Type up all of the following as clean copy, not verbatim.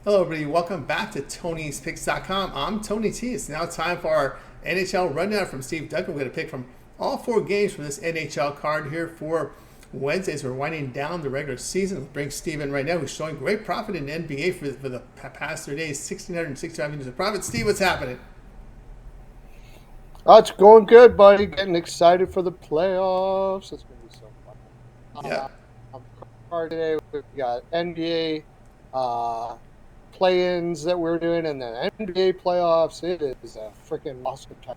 Hello, everybody. Welcome back to Tony'sPicks.com. I'm Tony T. It's now time for our NHL rundown from Steve Duncan. We're going to pick from all four games from this NHL card here for Wednesdays. We're winding down the regular season. We'll bring Steve in right now, who's showing great profit in the NBA for the past 3 days, 1,665 units of profit. Steve, what's happening? Oh, it's going good, buddy. Getting excited for the playoffs. It's going to be so fun. Yeah. Card today, we got NBA play-ins that we're doing, and then NBA playoffs. It is a freaking awesome time.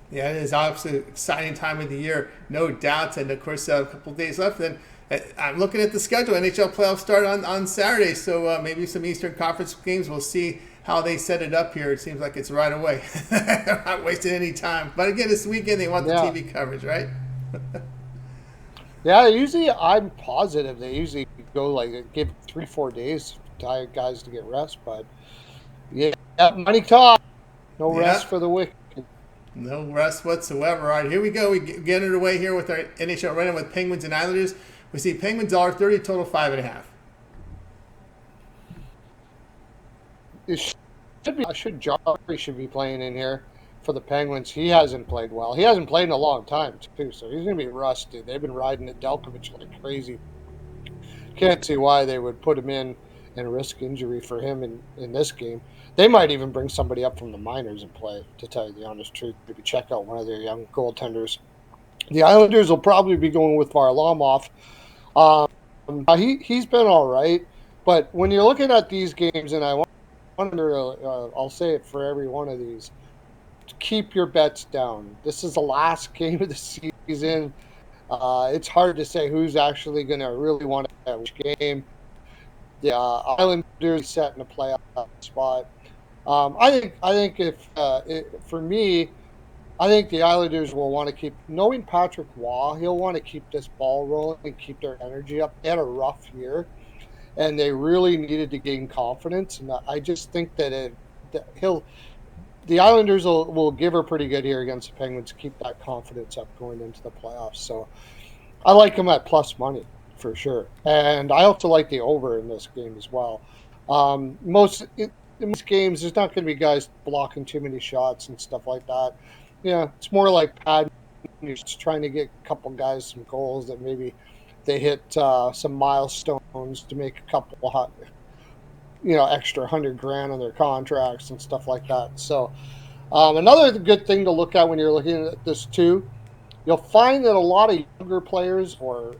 Yeah, it is obviously an exciting time of the year, no doubt. And of course, a couple of days left. And I'm looking at the schedule. NHL playoffs start on Saturday, so maybe some Eastern Conference games. We'll see how they set it up here. It seems like it's right away. They're not wasting any time. But again, it's the weekend. They want the TV coverage, right? Yeah, usually I'm positive they usually go give 3-4 days for guys to get rest. But yeah, money talk. No rest for the wicked. No rest whatsoever. All right, here we go. We get underway here with our NHL running with Penguins and Islanders. We see Penguins $1.30, total 5.5. Joffrey should be playing in here for the Penguins. He hasn't played well. He hasn't played in a long time too, so he's going to be rusty. They've been riding at Delkovich like crazy. Can't see why they would put him in and risk injury for him in this game. They might even bring somebody up from the minors and play, to tell you the honest truth. Maybe check out one of their young goaltenders. The Islanders will probably be going with Varlamov. He's been all right, but when you're looking at these games, and I wonder, I'll say it for every one of these, keep your bets down. This is the last game of the season. It's hard to say who's actually going to really want to have which game. The Islanders set in a playoff spot. I think for me, I think the Islanders will want to keep, knowing Patrick Waugh, he'll want to keep this ball rolling and keep their energy up. They had a rough year, and they really needed to gain confidence. And I just think that the Islanders will give her pretty good here against the Penguins to keep that confidence up going into the playoffs. So I like them at plus money for sure. And I also like the over in this game as well. In most games, there's not going to be guys blocking too many shots and stuff like that. Yeah, it's more like padding. You're just trying to get a couple guys some goals that maybe they hit some milestones to make a couple extra $100,000 on their contracts and stuff like that. So another good thing to look at when you're looking at this too, you'll find that a lot of younger players will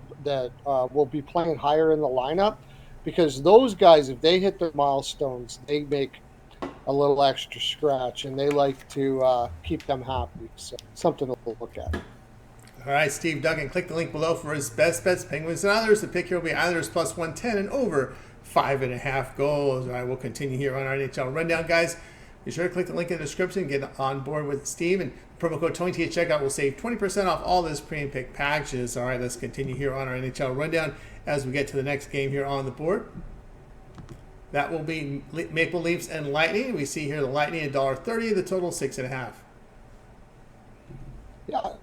be playing higher in the lineup, because those guys, if they hit their milestones, they make a little extra scratch, and they like to keep them happy. So something to look at. All right, Steve Duncan, click the link below for his best bets, Penguins and Islanders. The pick here will be Islanders plus 110 and over 5.5 goals. All right, we'll continue here on our NHL rundown, guys. Be sure to click the link in the description, get on board with Steve, and promo code TonyT at checkout will save 20% off all this pre and pick packages. All right, let's continue here on our NHL rundown as we get to the next game here on the board. That will be Maple Leafs and Lightning. We see here the Lightning $1.30, the total 6.5. Yeah.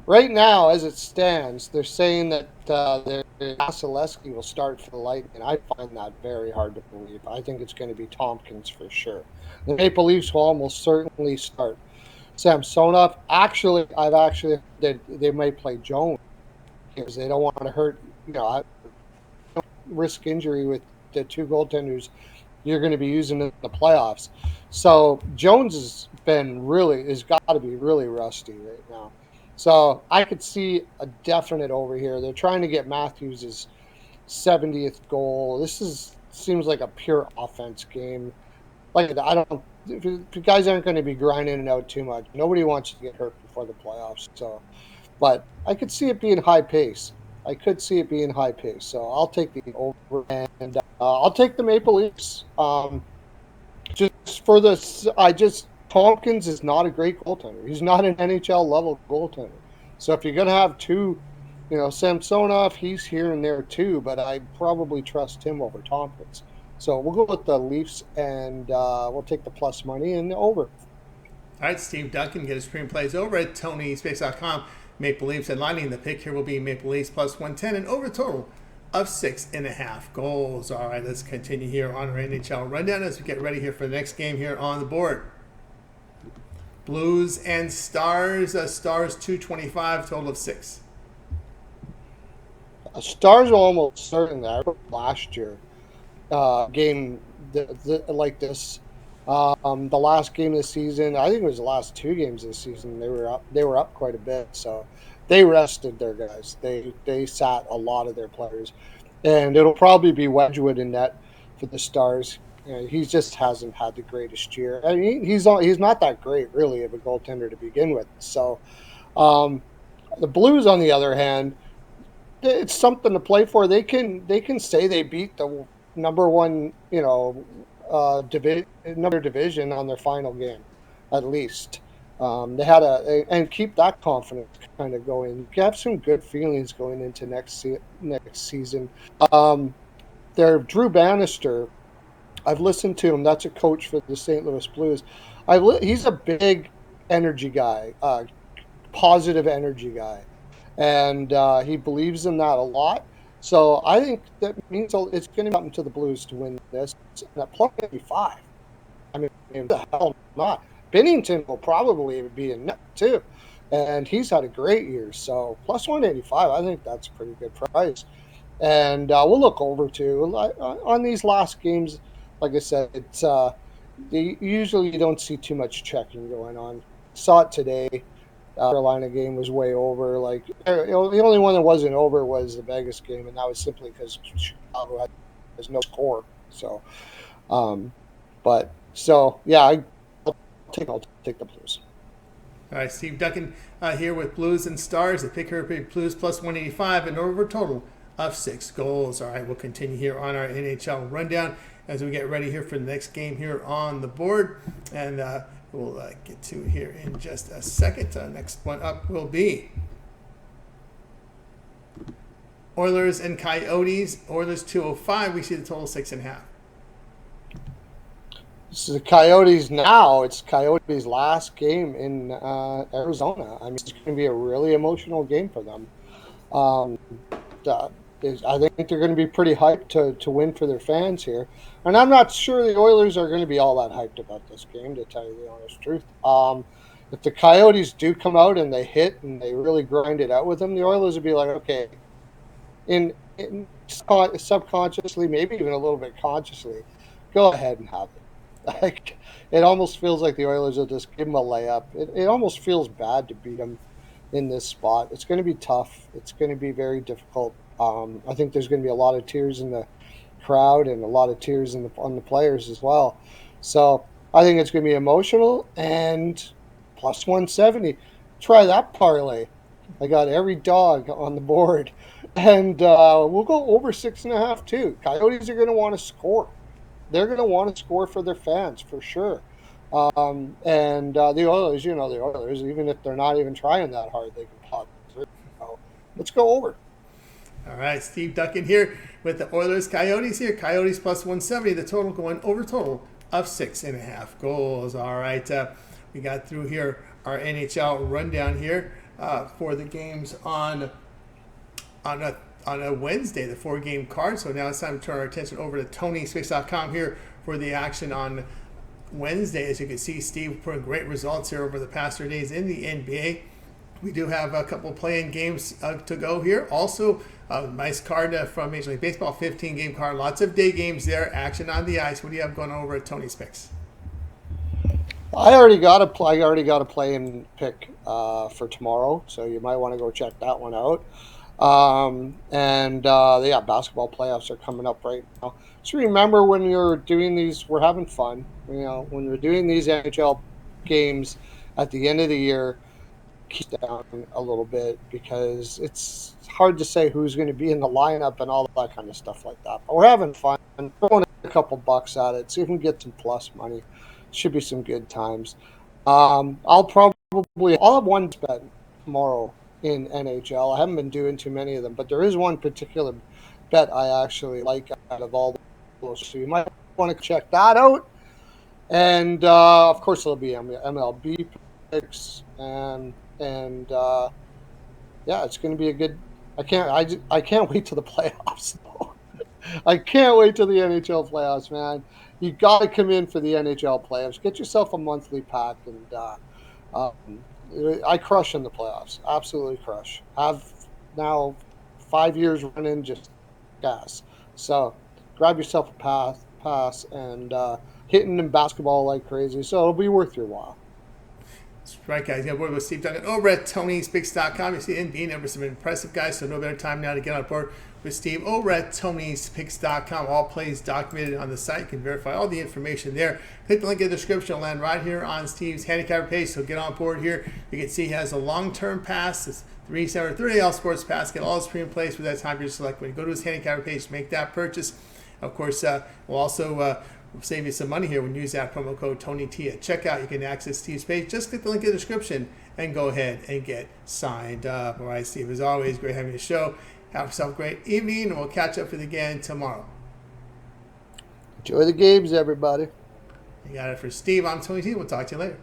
Right now, as it stands, they're saying that Vasilevsky will start for the Lightning. I find that very hard to believe. I think it's going to be Tompkins for sure. The Maple Leafs will almost certainly start Samsonov. They might play Jones because they don't want to hurt. Don't risk injury with the two goaltenders you're going to be using in the playoffs. So Jones has got to be really rusty right now. So I could see a definite over here. They're trying to get Matthews' 70th goal. This seems like a pure offense game. If the guys aren't going to be grinding it out too much. Nobody wants to get hurt before the playoffs. So, but I could see it being high pace. So I'll take the over, and I'll take the Maple Leafs. Tompkins is not a great goaltender. He's not an NHL level goaltender. So if you're going to have two, Samsonov, he's here and there too, but I probably trust him over Tompkins. So we'll go with the Leafs, and we'll take the plus money and the over. All right, Steve Duncan, get his premium plays over at Tony'sPicks.com. Maple Leafs and Lightning. The pick here will be Maple Leafs plus 110 and over total of 6.5 goals. All right, let's continue here on our NHL rundown as we get ready here for the next game here on the board. Blues and Stars. Stars 225, total of 6. Stars are almost certain that last year game like this. The last game of the season, I think it was the last 2 games of the season, they were up quite a bit. So they rested their guys. They sat a lot of their players, and it'll probably be Wedgwood in net for the Stars. He just hasn't had the greatest year. I mean, he's not that great really of a goaltender to begin with. So the Blues, on the other hand, it's something to play for. They can say they beat the number one, division on their final game, at least. They had and keep that confidence kind of going. Have some good feelings going into next season. Their Drew Bannister, I've listened to him. That's a coach for the St. Louis Blues. He's a big energy guy, positive energy guy, and he believes in that a lot. So I think that means it's going to come to the Blues to win this. And at plus 85, I mean, the hell not. Binnington will probably be in net too, and he's had a great year. So plus 185, I think that's a pretty good price. And we'll look over to on these last games. Like I said, it's usually you don't see too much checking going on. Saw it today. Carolina game was way over. Like the only one that wasn't over was the Vegas game, and that was simply because Chicago has no score. So, yeah, I'll take the Blues. All right, Steve Duncan here with Blues and Stars. The pick here Blues plus 185 and over total of 6 goals. All right, we'll continue here on our NHL rundown as we get ready here for the next game here on the board, and we'll get to here in just a second. Next one up will be Oilers and Coyotes. Oilers 205. We see the total 6.5. This is the Coyotes now. It's Coyotes' last game in Arizona. I mean, it's going to be a really emotional game for them. I think they're going to be pretty hyped to win for their fans here. And I'm not sure the Oilers are going to be all that hyped about this game, to tell you the honest truth. If the Coyotes do come out and they hit and they really grind it out with them, the Oilers would be like, okay, in subconsciously, maybe even a little bit consciously, go ahead and have it. Like, it almost feels like the Oilers will just give them a layup. It almost feels bad to beat them in this spot. It's going to be tough. It's going to be very difficult. I think there's going to be a lot of tears in the crowd and a lot of tears on the players as well. So I think it's going to be emotional, and plus 170. Try that parlay. I got every dog on the board. And we'll go over 6.5 too. Coyotes are going to want to score. They're going to want to score for their fans for sure. And the Oilers, the Oilers, even if they're not even trying that hard, they can pop through. So let's go over. All right, Steve Duncan here with the Oilers Coyotes here. Coyotes plus 170. The total going over total of 6.5 goals. All right, we got through here our NHL rundown here for the games on a Wednesday, the 4-game card. So now it's time to turn our attention over to TonySpace.com here for the action on Wednesday. As you can see, Steve putting great results here over the past 3 days in the NBA. We do have a couple playing games to go here. Also, a nice card from Major League Baseball, 15-game card. Lots of day games there. Action on the ice. What do you have going over at Tony's Picks? I already got a play-in pick for tomorrow, so you might want to go check that one out. Basketball playoffs are coming up right now. So remember, when you're doing these, we're having fun. When we're doing these NHL games at the end of the year, keep down a little bit because it's hard to say who's going to be in the lineup and all that kind of stuff like that. But we're having fun, throwing a couple bucks at it, see if we can get some plus money. Should be some good times. I'll have one bet tomorrow in NHL. I haven't been doing too many of them, but there is one particular bet I actually like out of all those. So you might want to check that out. And of course, there'll be MLB picks, and it's going to be a I can't wait to the playoffs. I can't wait till the NHL playoffs, man. You got to come in for the NHL playoffs. Get yourself a monthly pack, and um, I crush in the playoffs. Absolutely crush. Have now 5 years running, just gas. So grab yourself a pass, and hitting in basketball like crazy. So it'll be worth your while. That's right, guys. You got board with Steve Duncan over at Tony'sPicks.com. You see NBA numbers have been impressive, guys, so no better time now to get on board with Steve over at Tony'sPicks.com. All plays documented on the site. You can verify all the information there. Click the link in the description. It'll land right here on Steve's handicapper page, so get on board here. You can see he has a long-term pass. It's 3/7 all sports pass. Get all his pre and plays for that time you select. When you go to his handicapper page to make that purchase, of course, we'll also save you some money here when you use that promo code TonyT at checkout. You can access Steve's page. Just click the link in the description and go ahead and get signed up. All right, Steve, as always, great having you show. Have yourself a great evening, and we'll catch up with you again tomorrow. Enjoy the games, everybody. You got it for Steve. I'm Tony T. We'll talk to you later.